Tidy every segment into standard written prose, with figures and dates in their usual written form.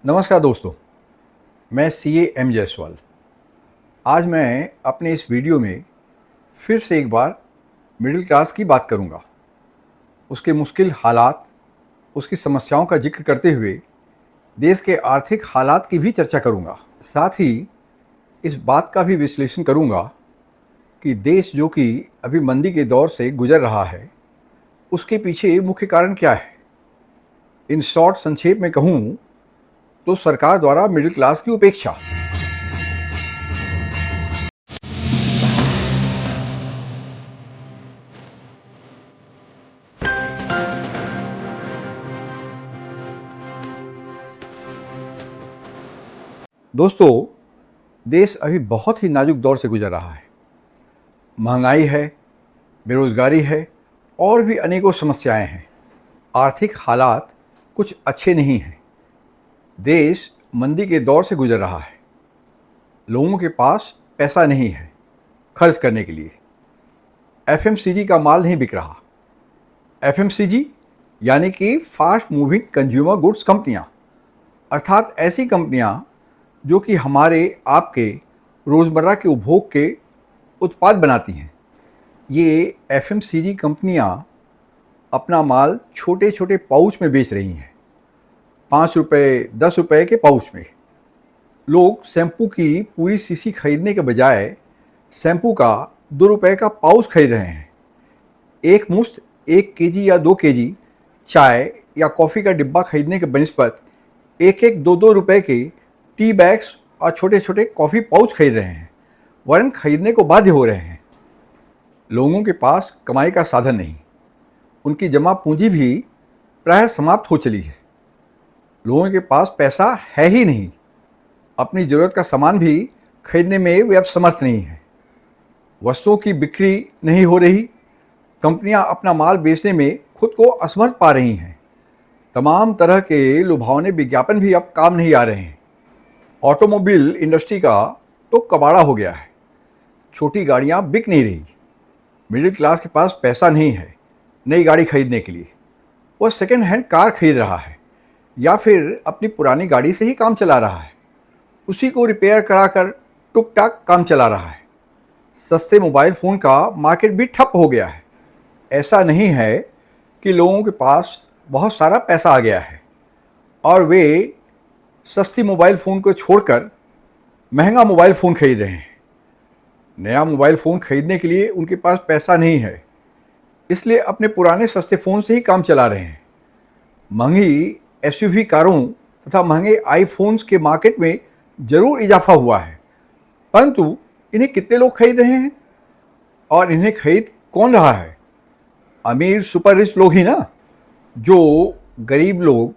नमस्कार दोस्तों, मैं सीए एम जायसवाल। आज मैं अपने इस वीडियो में फिर से एक बार मिडिल क्लास की बात करूंगा। उसके मुश्किल हालात, उसकी समस्याओं का जिक्र करते हुए देश के आर्थिक हालात की भी चर्चा करूंगा। साथ ही इस बात का भी विश्लेषण करूंगा कि देश जो कि अभी मंदी के दौर से गुजर रहा है, उसके पीछे मुख्य कारण क्या है। इन शॉर्ट संक्षेप में कहूँ तो सरकार द्वारा मिडिल क्लास की उपेक्षा। दोस्तों, देश अभी बहुत ही नाजुक दौर से गुजर रहा है। महंगाई है, बेरोजगारी है और भी अनेकों समस्याएं हैं। आर्थिक हालात कुछ अच्छे नहीं हैं। देश मंदी के दौर से गुजर रहा है। लोगों के पास पैसा नहीं है खर्च करने के लिए। एफएमसीजी का माल नहीं बिक रहा। एफएमसीजी यानी कि फास्ट मूविंग कंज्यूमर गुड्स कंपनियां, अर्थात ऐसी कंपनियां जो कि हमारे आपके रोज़मर्रा के उपभोग के उत्पाद बनाती हैं। ये एफएमसीजी कंपनियां अपना माल छोटे छोटे पाउच में बेच रही हैं। 5 रुपये 10 रुपये के पाउच में। लोग शैम्पू की पूरी शीशी खरीदने के बजाय शैम्पू का 2 रुपये का पाउच खरीद रहे हैं। एक मुश्त 1 केजी या 2 केजी चाय या कॉफ़ी का डिब्बा खरीदने के बनिस्बत एक एक 2 रुपये के टी बैग्स और छोटे छोटे कॉफ़ी पाउच खरीद रहे हैं, वरन खरीदने को बाध्य हो रहे हैं। लोगों के पास कमाई का साधन नहीं। उनकी जमा पूंजी भी प्रायः समाप्त हो चली है। लोगों के पास पैसा है ही नहीं। अपनी ज़रूरत का सामान भी खरीदने में वे अब समर्थ नहीं हैं। वस्तुओं की बिक्री नहीं हो रही। कंपनियां अपना माल बेचने में खुद को असमर्थ पा रही हैं। तमाम तरह के लुभावने विज्ञापन भी अब काम नहीं आ रहे हैं। ऑटोमोबाइल इंडस्ट्री का तो कबाड़ा हो गया है। छोटी गाड़ियां बिक नहीं रही। मिडिल क्लास के पास पैसा नहीं है नई गाड़ी खरीदने के लिए। वह सेकेंड हैंड कार खरीद रहा है या फिर अपनी पुरानी गाड़ी से ही काम चला रहा है। उसी को रिपेयर कराकर टुक टाक काम चला रहा है। सस्ते मोबाइल फ़ोन का मार्केट भी ठप हो गया है। ऐसा नहीं है कि लोगों के पास बहुत सारा पैसा आ गया है और वे सस्ती मोबाइल फ़ोन को छोड़कर महंगा मोबाइल फ़ोन खरीद रहे हैं। नया मोबाइल फ़ोन खरीदने के लिए उनके पास पैसा नहीं है, इसलिए अपने पुराने सस्ते फ़ोन से ही काम चला रहे हैं। महंगी एसयूवी कारों तथा महंगे आईफोन्स के मार्केट में ज़रूर इजाफा हुआ है, परंतु इन्हें कितने लोग खरीद रहे हैं और इन्हें खरीद कौन रहा है? अमीर सुपर रिच लोग ही ना। जो गरीब लोग,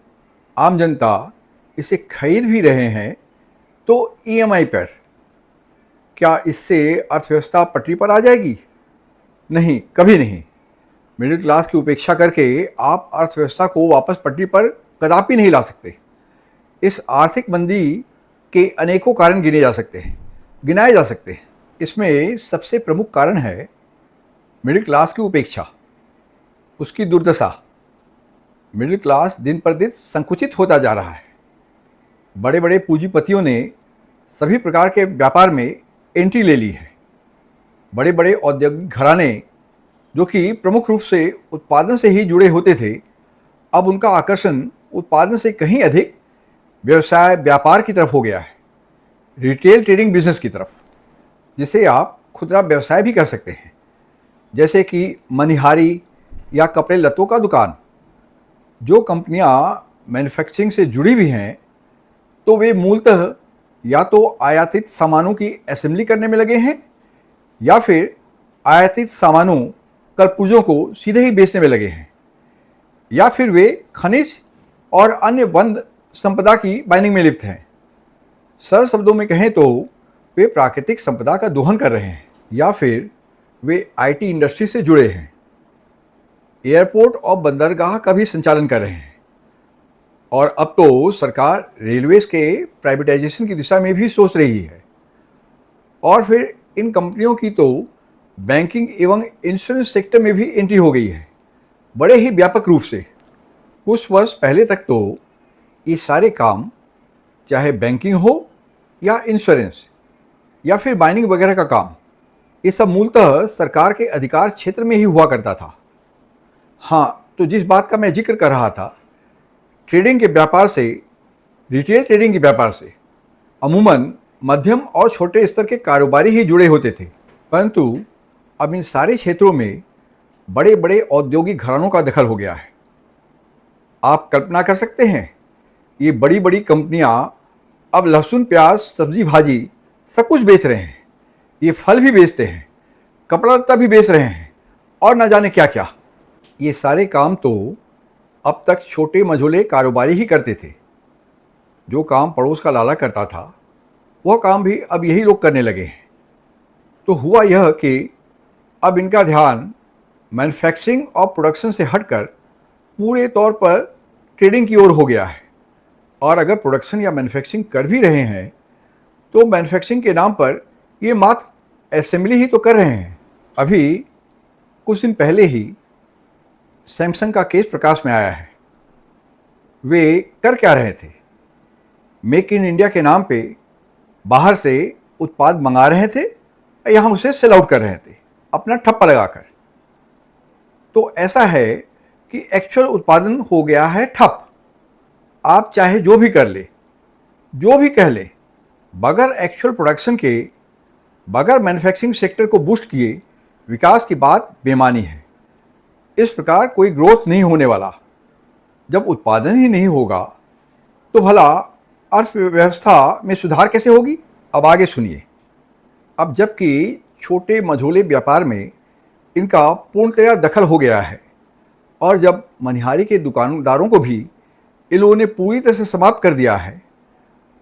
आम जनता इसे खरीद भी रहे हैं तो ईएमआई पर। क्या इससे अर्थव्यवस्था पटरी पर आ जाएगी? नहीं, कभी नहीं। मिडिल क्लास की उपेक्षा करके आप अर्थव्यवस्था को वापस पटरी पर कदापि नहीं ला सकते। इस आर्थिक मंदी के अनेकों कारण गिनाए जा सकते हैं। इसमें सबसे प्रमुख कारण है मिडिल क्लास की उपेक्षा, उसकी दुर्दशा। मिडिल क्लास दिन पर दिन संकुचित होता जा रहा है। बड़े बड़े पूंजीपतियों ने सभी प्रकार के व्यापार में एंट्री ले ली है। बड़े बड़े औद्योगिक घराने जो कि प्रमुख रूप से उत्पादन से ही जुड़े होते थे, अब उनका आकर्षण उत्पादन से कहीं अधिक व्यवसाय व्यापार की तरफ हो गया है। रिटेल ट्रेडिंग बिजनेस की तरफ, जिसे आप खुदरा व्यवसाय भी कर सकते हैं, जैसे कि मनिहारी या कपड़े लत्तों का दुकान। जो कंपनियां मैन्युफैक्चरिंग से जुड़ी हुई हैं तो वे मूलतः या तो आयातित सामानों की असेंबली करने में लगे हैं या फिर आयातित सामानों कलपुर्जों को सीधे ही बेचने में लगे हैं, या फिर वे खनिज और अन्य वन संपदा की माइनिंग में लिप्त हैं। सरल शब्दों में कहें तो वे प्राकृतिक संपदा का दोहन कर रहे हैं, या फिर वे आईटी इंडस्ट्री से जुड़े हैं। एयरपोर्ट और बंदरगाह का भी संचालन कर रहे हैं। और अब तो सरकार रेलवेज के प्राइवेटाइजेशन की दिशा में भी सोच रही है। और फिर इन कंपनियों की तो बैंकिंग एवं इंश्योरेंस सेक्टर में भी एंट्री हो गई है, बड़े ही व्यापक रूप से। कुछ वर्ष पहले तक तो ये सारे काम चाहे बैंकिंग हो या इंश्योरेंस या फिर माइनिंग वगैरह का काम, ये सब मूलतः सरकार के अधिकार क्षेत्र में ही हुआ करता था। हाँ, तो जिस बात का मैं जिक्र कर रहा था, ट्रेडिंग के व्यापार से, रिटेल ट्रेडिंग के व्यापार से अमूमन मध्यम और छोटे स्तर के कारोबारी ही जुड़े होते थे, परंतु अब इन सारे क्षेत्रों में बड़े बड़े औद्योगिक घरानों का दखल हो गया है। आप कल्पना कर सकते हैं, ये बड़ी बड़ी कंपनियां अब लहसुन, प्याज, सब्जी, भाजी सब कुछ बेच रहे हैं। ये फल भी बेचते हैं, कपड़ा लत्ता भी बेच रहे हैं और न जाने क्या क्या। ये सारे काम तो अब तक छोटे मझोले कारोबारी ही करते थे। जो काम पड़ोस का लाला करता था, वह काम भी अब यही लोग करने लगे हैं। तो हुआ यह कि अब इनका ध्यान मैन्युफैक्चरिंग और प्रोडक्शन से हटकर पूरे तौर पर ट्रेडिंग की ओर हो गया है। और अगर प्रोडक्शन या मैन्युफैक्चरिंग कर भी रहे हैं तो मैन्युफैक्चरिंग के नाम पर ये मात्र असेंबली ही तो कर रहे हैं। अभी कुछ दिन पहले ही सैमसंग का केस प्रकाश में आया है। वे कर क्या रहे थे? मेक इन इंडिया के नाम पे बाहर से उत्पाद मंगा रहे थे, यहाँ उसे सेल आउट कर रहे थे अपना ठप्पा लगाकर। तो ऐसा है कि एक्चुअल उत्पादन हो गया है ठप। आप चाहे जो भी कर ले, जो भी कह ले, बगैर एक्चुअल प्रोडक्शन के, बगैर मैन्युफैक्चरिंग सेक्टर को बूस्ट किए विकास की बात बेमानी है। इस प्रकार कोई ग्रोथ नहीं होने वाला। जब उत्पादन ही नहीं होगा तो भला अर्थव्यवस्था में सुधार कैसे होगी? अब आगे सुनिए। अब जबकि छोटे मझोले व्यापार में इनका पूर्णतया दखल हो गया है और जब मनिहारी के दुकानदारों को भी इन लोगों ने पूरी तरह से समाप्त कर दिया है,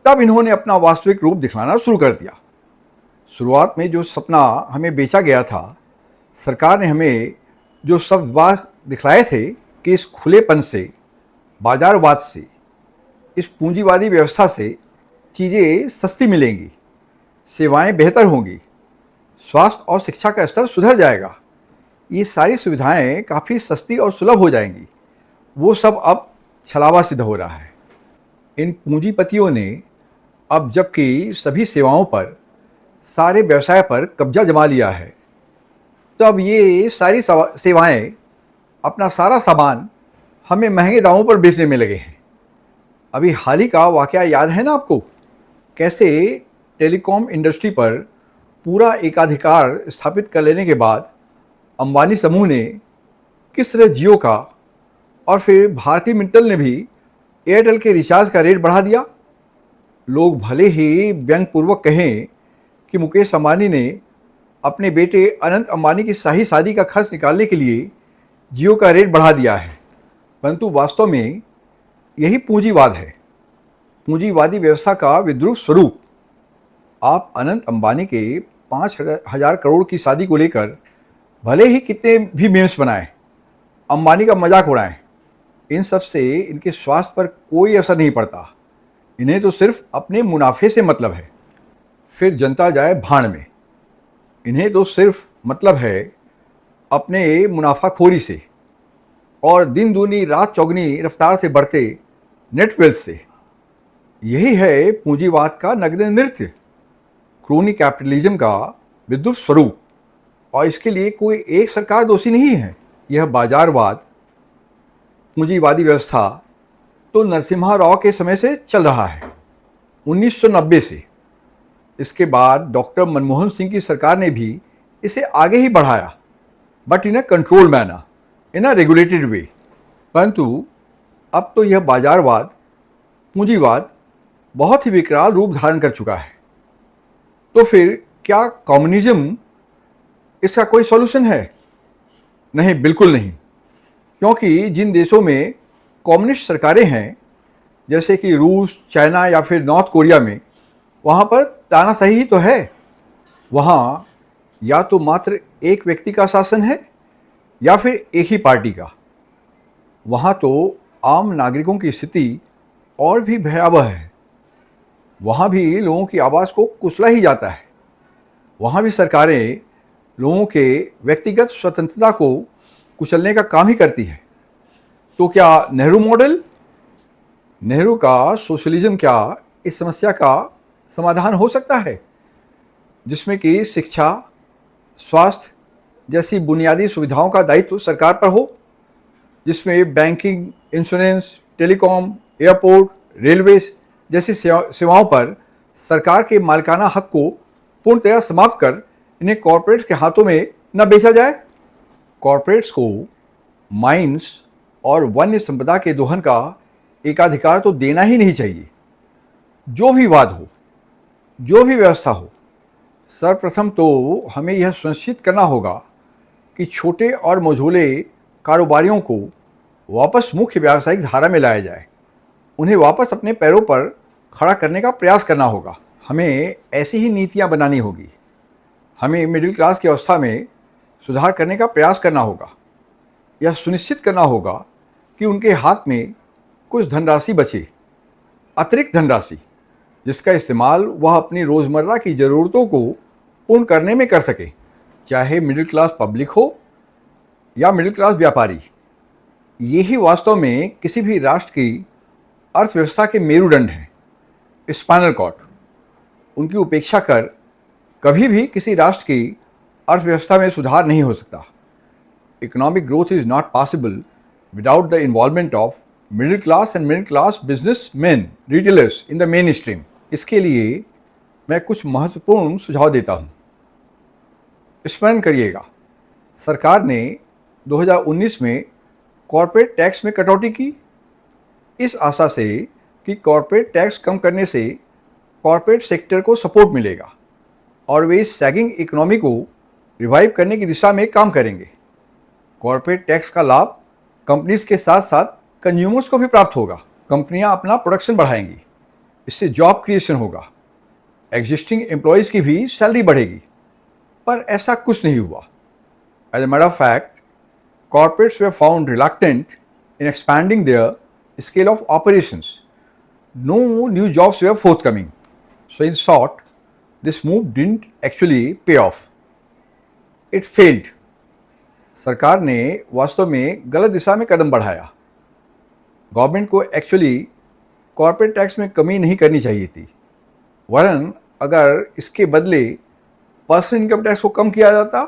तब इन्होंने अपना वास्तविक रूप दिखलाना शुरू कर दिया। शुरुआत में जो सपना हमें बेचा गया था, सरकार ने हमें जो सब बात दिखलाए थे कि इस खुलेपन से, बाजारवाद से, इस पूंजीवादी व्यवस्था से चीज़ें सस्ती मिलेंगी, सेवाएं बेहतर होंगी, स्वास्थ्य और शिक्षा का स्तर सुधर जाएगा, ये सारी सुविधाएं काफ़ी सस्ती और सुलभ हो जाएंगी, वो सब अब छलावा सिद्ध हो रहा है। इन पूंजीपतियों ने अब जबकि सभी सेवाओं पर, सारे व्यवसाय पर कब्जा जमा लिया है, तब ये सारी सेवाएं, अपना सारा सामान हमें महंगे दामों पर बेचने में लगे हैं। अभी हाल ही का वाकया याद है ना आपको? कैसे टेलीकॉम इंडस्ट्री पर पूरा एकाधिकार स्थापित कर लेने के बाद अंबानी समूह ने किस तरह जियो का और फिर भारती मित्तल ने भी एयरटेल के रिचार्ज का रेट बढ़ा दिया। लोग भले ही व्यंग्यपूर्वक कहें कि मुकेश अंबानी ने अपने बेटे अनंत अंबानी की शाही शादी का खर्च निकालने के लिए जियो का रेट बढ़ा दिया है, परंतु वास्तव में यही पूंजीवाद है, पूंजीवादी व्यवस्था का विद्रूप स्वरूप। आप अनंत अंबानी के 5,000 करोड़ की शादी को लेकर भले ही कितने भी मीम्स बनाएं, अंबानी का मजाक उड़ाएं, इन सब से इनके स्वास्थ्य पर कोई असर नहीं पड़ता। इन्हें तो सिर्फ अपने मुनाफे से मतलब है, फिर जनता जाए भाड़ में। इन्हें तो सिर्फ मतलब है अपने मुनाफाखोरी से और दिन दूनी रात चौगनी रफ्तार से बढ़ते नेट वेल्थ से। यही है पूंजीवाद का नगद नृत्य, क्रोनी कैपिटलिज्म का विद्रुप स्वरूप। और इसके लिए कोई एक सरकार दोषी नहीं है। यह बाजारवाद, पूंजीवादी व्यवस्था तो नरसिम्हा राव के समय से चल रहा है, 1990 से। इसके बाद डॉक्टर मनमोहन सिंह की सरकार ने भी इसे आगे ही बढ़ाया, but in a control manner, in a regulated way. परंतु अब तो यह बाजारवाद, पूंजीवाद बहुत ही विकराल रूप धारण कर चुका है। तो फिर क्या कम्युनिज्म इसका कोई सॉल्यूशन है? नहीं, बिल्कुल नहीं। क्योंकि जिन देशों में कम्युनिस्ट सरकारें हैं, जैसे कि रूस, चाइना या फिर नॉर्थ कोरिया में, वहाँ पर तानाशाही ही तो है। वहाँ या तो मात्र एक व्यक्ति का शासन है या फिर एक ही पार्टी का। वहाँ तो आम नागरिकों की स्थिति और भी भयावह है। वहाँ भी लोगों की आवाज़ को कुचला ही जाता है। वहाँ भी सरकारें लोगों के व्यक्तिगत स्वतंत्रता को कुचलने का काम ही करती है। तो क्या नेहरू मॉडल, नेहरू का सोशलिज्म क्या इस समस्या का समाधान हो सकता है, जिसमें कि शिक्षा, स्वास्थ्य जैसी बुनियादी सुविधाओं का दायित्व सरकार पर हो, जिसमें banking, insurance, telecom, airport, railways जैसी सेवाओं पर सरकार के मालिकाना हक को पूर्णतया समाप्त कर इन्हें कॉरपोरेट्स के हाथों में न बेचा जाए। कॉरपोरेट्स को माइंस और वन्य संपदा के दोहन का एकाधिकार तो देना ही नहीं चाहिए। जो भी वाद हो, जो भी व्यवस्था हो, सर्वप्रथम तो हमें यह सुनिश्चित करना होगा कि छोटे और मझोले कारोबारियों को वापस मुख्य व्यावसायिक धारा में लाया जाए। उन्हें वापस अपने पैरों पर खड़ा करने का प्रयास करना होगा। हमें ऐसी ही नीतियां बनानी होगी। हमें मिडिल क्लास की अवस्था में सुधार करने का प्रयास करना होगा। यह सुनिश्चित करना होगा कि उनके हाथ में कुछ धनराशि बचे, अतिरिक्त धनराशि, जिसका इस्तेमाल वह अपनी रोज़मर्रा की ज़रूरतों को पूर्ण करने में कर सके, चाहे मिडिल क्लास पब्लिक हो या मिडिल क्लास व्यापारी। यही वास्तव में किसी भी राष्ट्र की अर्थव्यवस्था के मेरुदंड हैं, स्पाइनल कॉर्ड। उनकी उपेक्षा कर कभी भी किसी राष्ट्र की अर्थव्यवस्था में सुधार नहीं हो सकता। Economic growth is not possible without the involvement of middle class and middle class business man, retailers in the main stream. इसके लिए मैं कुछ महत्वपूर्ण सुझाव देता हूँ। स्मरण करिएगा, सरकार ने 2019 में कॉरपोरेट टैक्स में कटौती की, इस आशा से कि कॉरपोरेट टैक्स कम करने से कॉरपोरेट सेक्टर को सपोर्ट मिलेगा और वे इस सैगिंग इकोनॉमी को रिवाइव करने की दिशा में काम करेंगे। कॉरपोरेट टैक्स का लाभ कंपनीज के साथ साथ कंज्यूमर्स को भी प्राप्त होगा। कंपनियां अपना प्रोडक्शन बढ़ाएंगी, इससे जॉब क्रिएशन होगा, एग्जिस्टिंग एम्प्लॉयज़ की भी सैलरी बढ़ेगी। पर ऐसा कुछ नहीं हुआ। As a matter of fact, corporates were found reluctant in expanding their scale of operations. No new jobs were forthcoming. So in short, this move didn't actually pay off. It failed. सरकार ने वास्तव में गलत दिशा में कदम बढ़ाया। Government को actually corporate tax में कमी नहीं करनी चाहिए थी, वरन अगर इसके बदले पर्सनल इनकम टैक्स को कम किया जाता,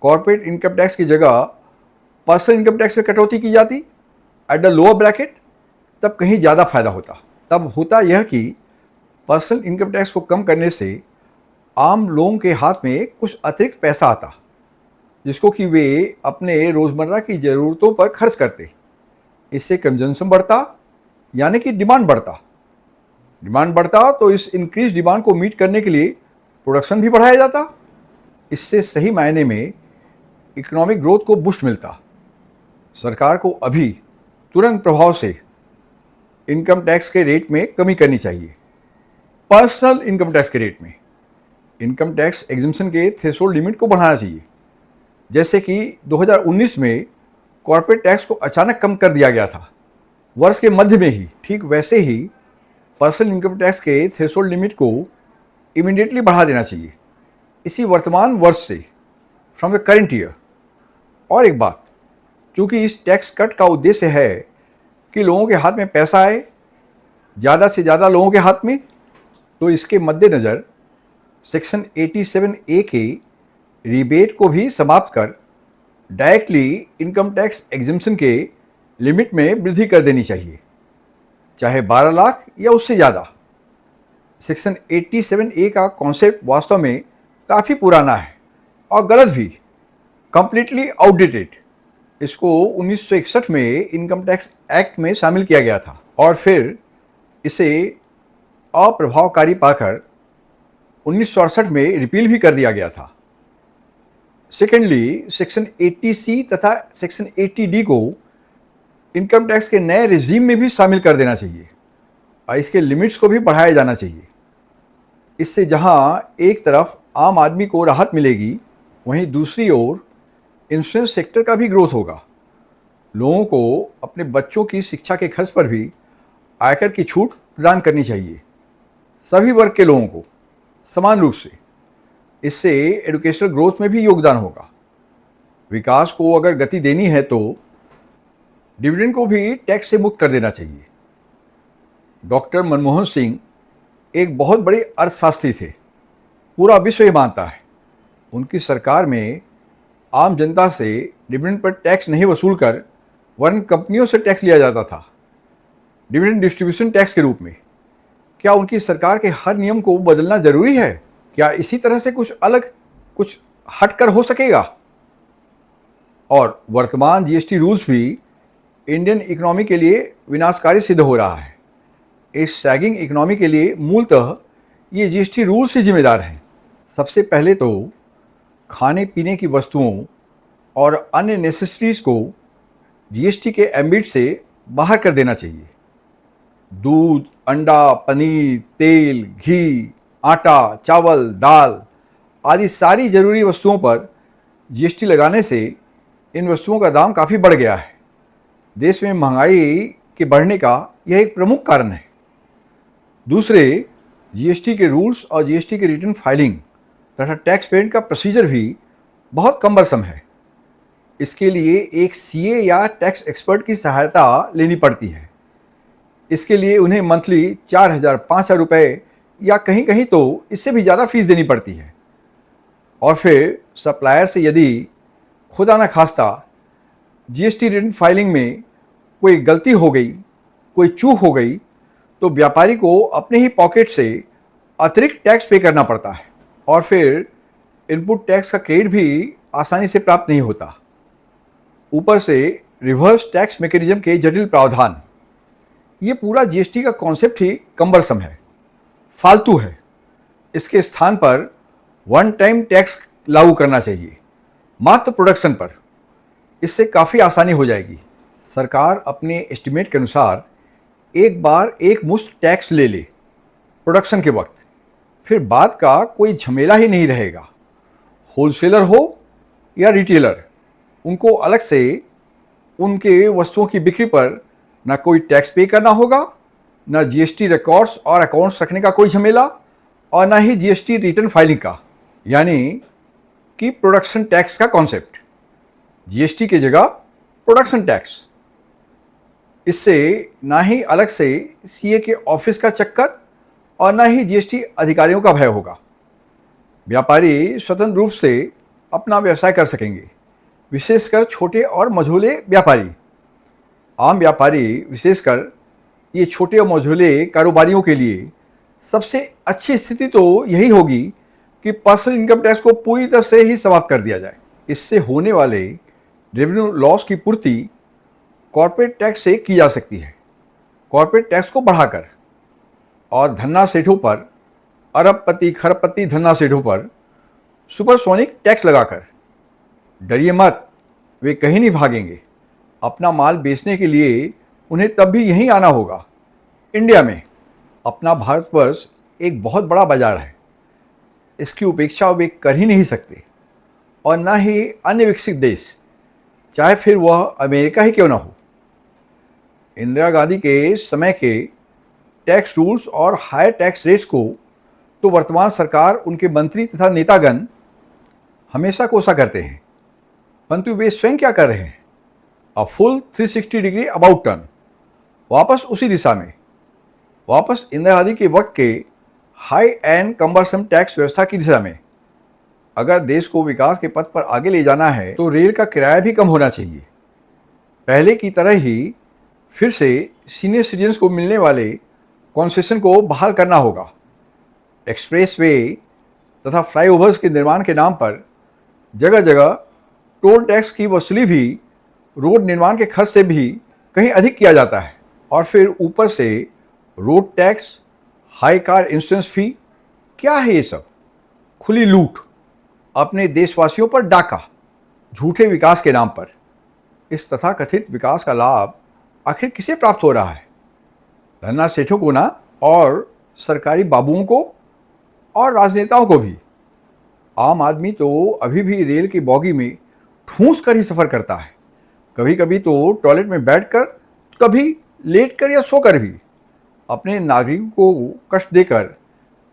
कॉर्पोरेट इनकम टैक्स की जगह पर्सनल इनकम टैक्स में कटौती की जाती एट द लोअर ब्रैकेट, तब कहीं ज़्यादा फायदा होता। तब होता यह कि पर्सनल इनकम टैक्स को कम करने से आम लोगों के हाथ में कुछ अतिरिक्त पैसा आता, जिसको कि वे अपने रोज़मर्रा की ज़रूरतों पर खर्च करते। इससे कंजम्पशन बढ़ता, यानी कि डिमांड बढ़ता। डिमांड बढ़ता तो इस इंक्रीज डिमांड को मीट करने के लिए प्रोडक्शन भी बढ़ाया जाता। इससे सही मायने में इकोनॉमिक ग्रोथ को बूस्ट मिलता। सरकार को अभी तुरंत प्रभाव से इनकम टैक्स के रेट में कमी करनी चाहिए। पर्सनल इनकम टैक्स के रेट में इनकम टैक्स एग्जम्पशन के थ्रेशोल्ड लिमिट को बढ़ाना चाहिए। जैसे कि 2019 में कॉर्पोरेट टैक्स को अचानक कम कर दिया गया था वर्ष के मध्य में ही, ठीक वैसे ही पर्सनल इनकम टैक्स के थ्रेशोल्ड लिमिट को इमीडिएटली बढ़ा देना चाहिए, इसी वर्तमान वर्ष से, फ्रॉम द करेंट ईयर। और एक बात, चूँकि इस टैक्स कट का उद्देश्य है कि लोगों के हाथ में पैसा आए, ज़्यादा से ज़्यादा लोगों के हाथ में, तो इसके मद्देनज़र सेक्शन 87A के रिबेट को भी समाप्त कर डायरेक्टली इनकम टैक्स एग्जम्पशन के लिमिट में वृद्धि कर देनी चाहिए, चाहे 12 लाख या उससे ज़्यादा। सेक्शन 87A का कॉन्सेप्ट वास्तव में काफ़ी पुराना है और गलत भी, कंप्लीटली आउटडेटेड। इसको 1961 में इनकम टैक्स एक्ट में शामिल किया गया था और फिर इसे अप्रभावकारी पाकर 1968 में रिपील भी कर दिया गया था। सेकेंडली, सेक्शन 80C तथा सेक्शन 80D को इनकम टैक्स के नए रिजीम में भी शामिल कर देना चाहिए और इसके लिमिट्स को भी बढ़ाया जाना चाहिए। इससे जहां एक तरफ आम आदमी को राहत मिलेगी, वहीं दूसरी ओर इंश्योरेंस सेक्टर का भी ग्रोथ होगा। लोगों को अपने बच्चों की शिक्षा के खर्च पर भी आयकर की छूट प्रदान करनी चाहिए, सभी वर्ग के लोगों को समान रूप से। इससे एजुकेशनल ग्रोथ में भी योगदान होगा। विकास को अगर गति देनी है तो डिविडेंड को भी टैक्स से मुक्त कर देना चाहिए। डॉक्टर मनमोहन सिंह एक बहुत बड़े अर्थशास्त्री थे, पूरा विश्व ये मानता है। उनकी सरकार में आम जनता से डिविडेंड पर टैक्स नहीं वसूल कर वरन कंपनियों से टैक्स लिया जाता था, डिविडेंड डिस्ट्रीब्यूशन टैक्स के रूप में। क्या उनकी सरकार के हर नियम को बदलना जरूरी है? क्या इसी तरह से कुछ अलग, कुछ हटकर हो सकेगा? और वर्तमान जीएसटी रूल्स भी इंडियन इकोनॉमी के लिए विनाशकारी सिद्ध हो रहा है। इस सैगिंग इकोनॉमी के लिए मूलतः ये जीएसटी रूल्स ही जिम्मेदार हैं। सबसे पहले तो खाने पीने की वस्तुओं और अन्य नेसेसरीज को जीएसटी के एम्बिट से बाहर कर देना चाहिए। दूध, अंडा, पनीर, तेल, घी, आटा, चावल, दाल आदि सारी जरूरी वस्तुओं पर जीएसटी लगाने से इन वस्तुओं का दाम काफ़ी बढ़ गया है। देश में महंगाई के बढ़ने का यह एक प्रमुख कारण है। दूसरे, जीएसटी के रूल्स और जीएसटी के रिटर्न फाइलिंग तथा टैक्स पेमेंट का प्रोसीजर भी बहुत कमरसम है। इसके लिए एक सीए या टैक्स एक्सपर्ट की सहायता लेनी पड़ती है। इसके लिए उन्हें मंथली 4,000-5,000 रुपये या कहीं कहीं तो इससे भी ज़्यादा फीस देनी पड़ती है। और फिर सप्लायर से यदि खुदा न खास्ता जीएसटी रिटर्न फाइलिंग में कोई गलती हो गई, कोई चूक हो गई, तो व्यापारी को अपने ही पॉकेट से अतिरिक्त टैक्स पे करना पड़ता है। और फिर इनपुट टैक्स का क्रेडिट भी आसानी से प्राप्त नहीं होता। ऊपर से रिवर्स टैक्स मैकेनिज्म के जटिल प्रावधान। ये पूरा जीएसटी का कॉन्सेप्ट ही कम्बरसम है, फालतू है। इसके स्थान पर वन टाइम टैक्स लागू करना चाहिए, मात्र प्रोडक्शन पर। इससे काफ़ी आसानी हो जाएगी। सरकार अपने एस्टिमेट के अनुसार एक बार एक मुश्त टैक्स ले ले प्रोडक्शन के वक्त, फिर बाद का कोई झमेला ही नहीं रहेगा। होलसेलर हो या रिटेलर, उनको अलग से उनके वस्तुओं की बिक्री पर ना कोई टैक्स पे करना होगा, ना जीएसटी रिकॉर्ड्स और अकाउंट्स रखने का कोई झमेला, और ना ही जीएसटी रिटर्न फाइलिंग का, यानी कि प्रोडक्शन टैक्स का कॉन्सेप्ट। जीएसटी की जगह प्रोडक्शन टैक्स। इससे ना ही अलग से सीए के ऑफिस का चक्कर और ना ही जीएसटी अधिकारियों का भय होगा। व्यापारी स्वतंत्र रूप से अपना व्यवसाय कर सकेंगे, विशेषकर छोटे और मझोले व्यापारी। आम व्यापारी, विशेषकर ये छोटे और मझोले कारोबारियों के लिए सबसे अच्छी स्थिति तो यही होगी कि पर्सनल इनकम टैक्स को पूरी तरह से ही समाप्त कर दिया जाए। इससे होने वाले रेवेन्यू लॉस की पूर्ति कॉर्पोरेट टैक्स से की जा सकती है, कॉर्पोरेट टैक्स को बढ़ाकर। और धन्ना सेठों पर, अरबपति खरबपति धन्ना सेठों पर सुपरसोनिक टैक्स लगाकर। डरिए मत, वे कहीं नहीं भागेंगे। अपना माल बेचने के लिए उन्हें तब भी यहीं आना होगा। इंडिया में अपना भारतवर्ष एक बहुत बड़ा बाजार है, इसकी उपेक्षा वे कर ही नहीं सकते। और ना ही अन्य विकसित देश, चाहे फिर वह अमेरिका ही क्यों ना हो। इंदिरा गांधी के समय के टैक्स रूल्स और हायर टैक्स रेट्स को तो वर्तमान सरकार, उनके मंत्री तथा नेतागण हमेशा कोसा करते हैं, परंतु वे स्वयं क्या कर रहे हैं? A full 360 degree about turn, वापस उसी दिशा में, वापस इंदिरा गांधी के वक्त के हाई एंड कम्बरसम टैक्स व्यवस्था की दिशा में। अगर देश को विकास के पथ पर आगे ले जाना है तो रेल का किराया भी कम होना चाहिए। पहले की तरह ही फिर से सीनियर सिटीजन्स को मिलने वाले कॉन्सेशन को बहाल करना होगा। एक्सप्रेसवे तथा फ्लाईओवर्स के निर्माण के नाम पर जगह जगह टोल टैक्स की वसूली भी रोड निर्माण के खर्च से भी कहीं अधिक किया जाता है। और फिर ऊपर से road tax, high car insurance fee, क्या है ये सब? खुली लूट, अपने देशवासियों पर डाका, झूठे विकास के नाम पर। इस तथाकथित विकास का लाभ आखिर किसे प्राप्त हो रहा है? धन्ना सेठों को ना, और सरकारी बाबुओं को और राजनेताओं को भी। आम आदमी तो अभी भी रेल की बॉगी में ठूंस कर ही सफ़र करता है, कभी कभी तो टॉयलेट में बैठकर, कभी लेटकर या सोकर भी। अपने नागरिकों को कष्ट देकर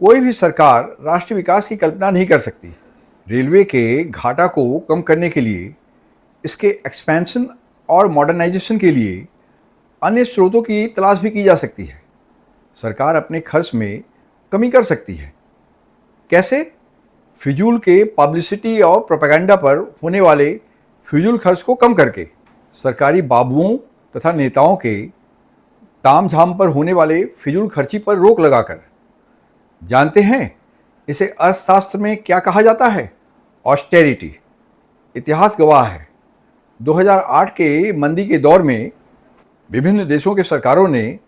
कोई भी सरकार राष्ट्रीय विकास की कल्पना नहीं कर सकती। रेलवे के घाटा को कम करने के लिए, इसके एक्सपेंशन और मॉडर्नाइजेशन के लिए अन्य स्रोतों की तलाश भी की जा सकती है। सरकार अपने खर्च में कमी कर सकती है। कैसे? फिजूल के पब्लिसिटी और प्रोपेगेंडा पर होने वाले फिजूल खर्च को कम करके, सरकारी बाबुओं तथा नेताओं के तामझाम पर होने वाले फिजूल खर्ची पर रोक लगाकर। जानते हैं इसे अर्थशास्त्र में क्या कहा जाता है? ऑस्टेरिटी। इतिहास गवाह है, 2008 के मंदी के दौर में विभिन्न देशों के सरकारों ने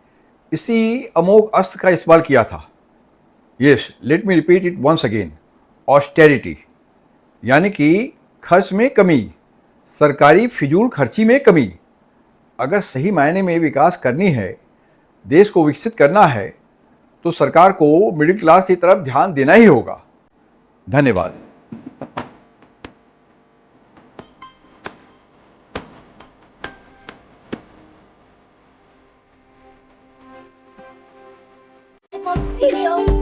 इसी अमोघ अस्त्र का इस्तेमाल किया था। Yes, let me repeat it once again. Austerity यानी कि खर्च में कमी, सरकारी फिजूल खर्ची में कमी। अगर सही मायने में विकास करनी है, देश को विकसित करना है, तो सरकार को मिडिल क्लास की तरफ ध्यान देना ही होगा। धन्यवाद। video